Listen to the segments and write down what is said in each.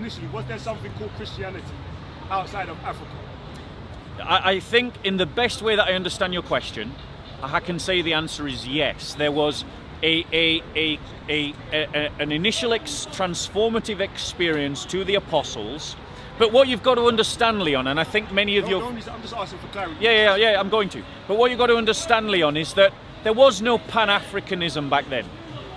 initially, was there something called Christianity outside of Africa? I think in the best way that I understand your question, I can say the answer is yes. There was an initial transformative experience to the apostles. But what you've got to understand, Leon, and I think many of you... I'm just asking for clarity. Yeah, I'm going to. But what you've got to understand, Leon, is that there was no Pan-Africanism back then.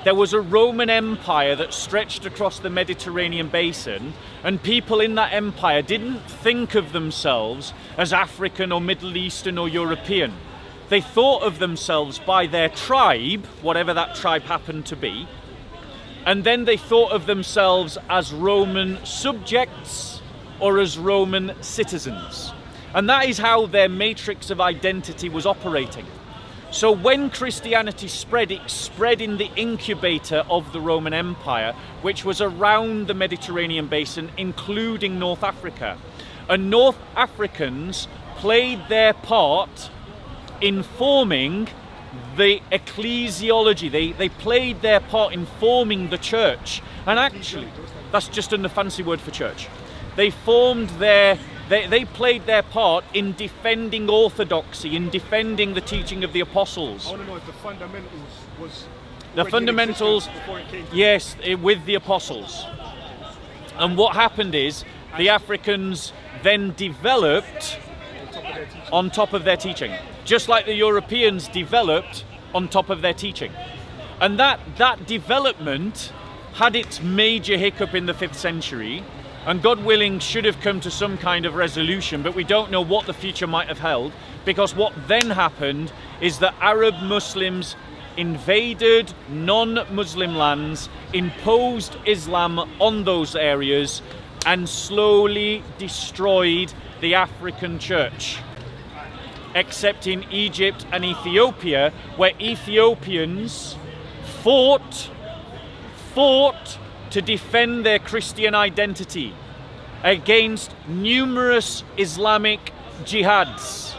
There was a Roman Empire that stretched across the Mediterranean basin, and people in that empire didn't think of themselves as African or Middle Eastern or European. They thought of themselves by their tribe, whatever that tribe happened to be, and then they thought of themselves as Roman subjects or as Roman citizens. And that is how their matrix of identity was operating. So when Christianity spread, it spread in the incubator of the Roman Empire, which was around the Mediterranean basin, including North Africa. And North Africans played their part in forming the ecclesiology. They played their part in forming the church. And actually, that's just a fancy word for church. They played their part in defending orthodoxy, in defending the teaching of the apostles. I want to know if the fundamentals was... The fundamentals, before it came to yes, with the apostles. And what happened is, the Africans then developed on top of their teaching. Just like the Europeans developed on top of their teaching. And that development had its major hiccup in the 5th century, and God willing should have come to some kind of resolution, but we don't know what the future might have held, because what then happened is that Arab Muslims invaded non-Muslim lands, imposed Islam on those areas, and slowly destroyed the African church. Except in Egypt and Ethiopia, where Ethiopians fought to defend their Christian identity against numerous Islamic jihads.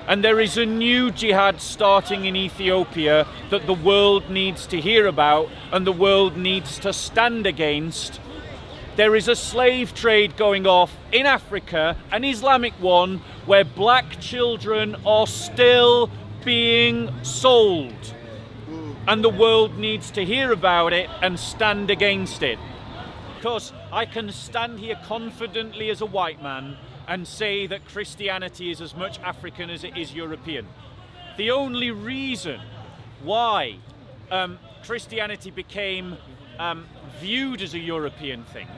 And there is a new jihad starting in Ethiopia that the world needs to hear about and the world needs to stand against. There is a slave trade going off in Africa, an Islamic one, where black children are still being sold. And the world needs to hear about it and stand against it. Because I can stand here confidently as a white man and say that Christianity is as much African as it is European. The only reason why Christianity became viewed as a European thing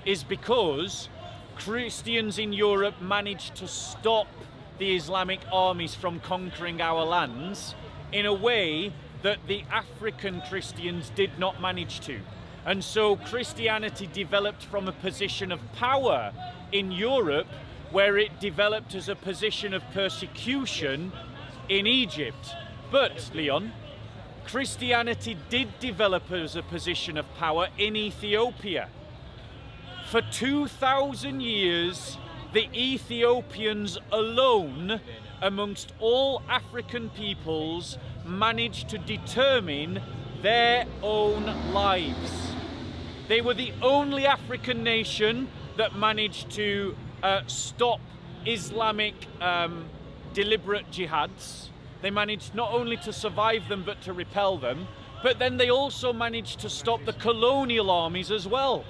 is because Christians in Europe managed to stop the Islamic armies from conquering our lands in a way that the African Christians did not manage to. And so Christianity developed from a position of power in Europe, where it developed as a position of persecution in Egypt. But, Leon, Christianity did develop as a position of power in Ethiopia. For 2,000 years, the Ethiopians alone, amongst all African peoples, managed to determine their own lives. They were the only African nation that managed to stop Islamic deliberate jihads. They managed not only to survive them but to repel them, but then they also managed to stop the colonial armies as well.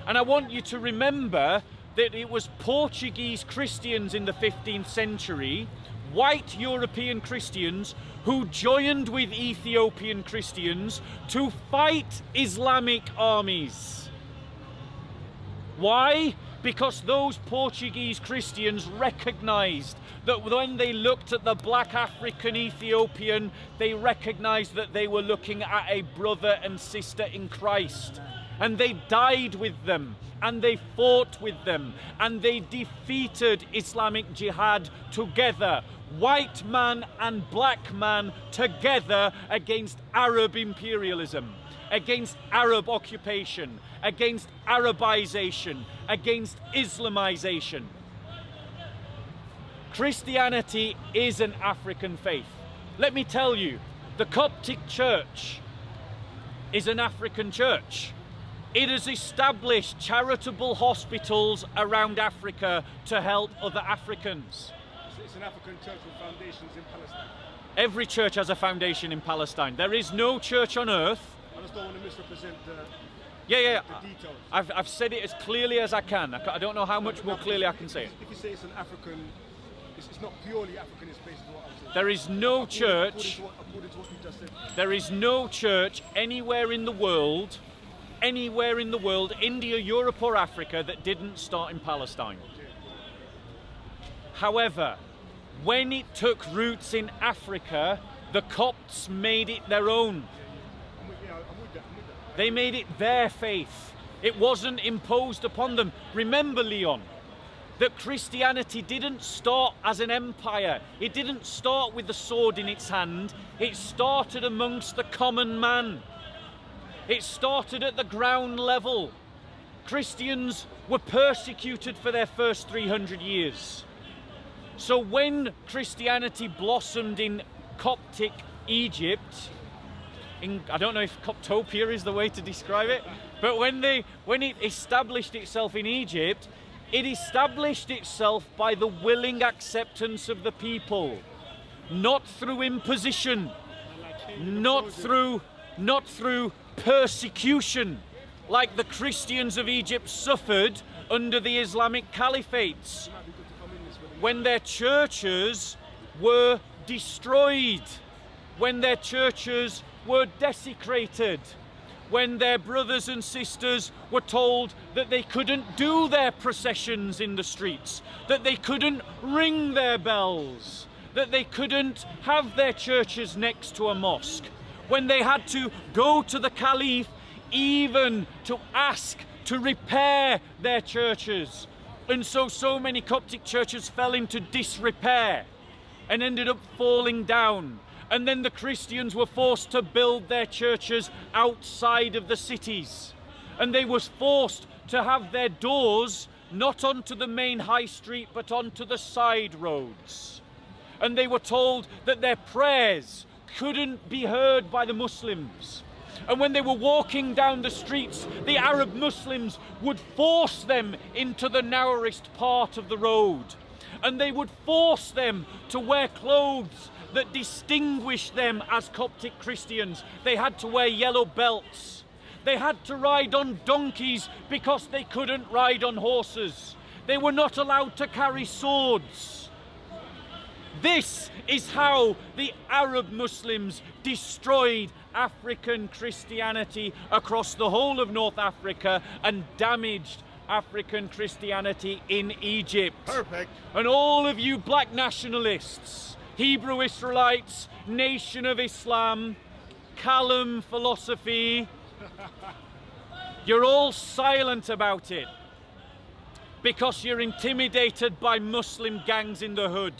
And I want you to remember that it was Portuguese Christians in the 15th century, white European Christians, who joined with Ethiopian Christians to fight Islamic armies. Why? Because those Portuguese Christians recognized that when they looked at the black African Ethiopian, they recognized that they were looking at a brother and sister in Christ. And they died with them, and they fought with them, and they defeated Islamic jihad together. White man and black man together against Arab imperialism, against Arab occupation, against Arabization, against Islamization. Christianity is an African faith. Let me tell you, the Coptic Church is an African church. It has established charitable hospitals around Africa to help other Africans. It's an African church with foundations in Palestine. Every church has a foundation in Palestine. There is no church on earth. I just don't want to misrepresent the details. I've said it as clearly as I can. I don't know how much more clearly I can say it. If you say it's an African, it's not purely African, it's basically what I'm saying. There is no church. According to what you just said. There is no church anywhere in the world, India, Europe or Africa, that didn't start in Palestine. However, when it took roots in Africa, the Copts made it their own. I'm with that. They made it their faith. It wasn't imposed upon them. Remember, Leon, that Christianity didn't start as an empire. It didn't start with the sword in its hand. It started amongst the common man. It started at the ground level. Christians were persecuted for their first 300 years. So when Christianity blossomed in Coptic Egypt, I don't know if Coptopia is the way to describe it, but when it established itself in Egypt, it established itself by the willing acceptance of the people, not through imposition, not through persecution, like the Christians of Egypt suffered under the Islamic caliphates, when their churches were destroyed, when their churches were desecrated, when their brothers and sisters were told that they couldn't do their processions in the streets, that they couldn't ring their bells, that they couldn't have their churches next to a mosque, when they had to go to the caliph even to ask to repair their churches. And so many Coptic churches fell into disrepair and ended up falling down. And then the Christians were forced to build their churches outside of the cities. And they were forced to have their doors not onto the main high street, but onto the side roads. And they were told that their prayers couldn't be heard by the Muslims. And when they were walking down the streets, the Arab Muslims would force them into the narrowest part of the road. And they would force them to wear clothes that distinguished them as Coptic Christians. They had to wear yellow belts. They had to ride on donkeys because they couldn't ride on horses. They were not allowed to carry swords. This is how the Arab Muslims destroyed African Christianity across the whole of North Africa and damaged African Christianity in Egypt. Perfect. And all of you black nationalists, Hebrew Israelites, Nation of Islam, Callum philosophy, you're all silent about it because you're intimidated by Muslim gangs in the hood.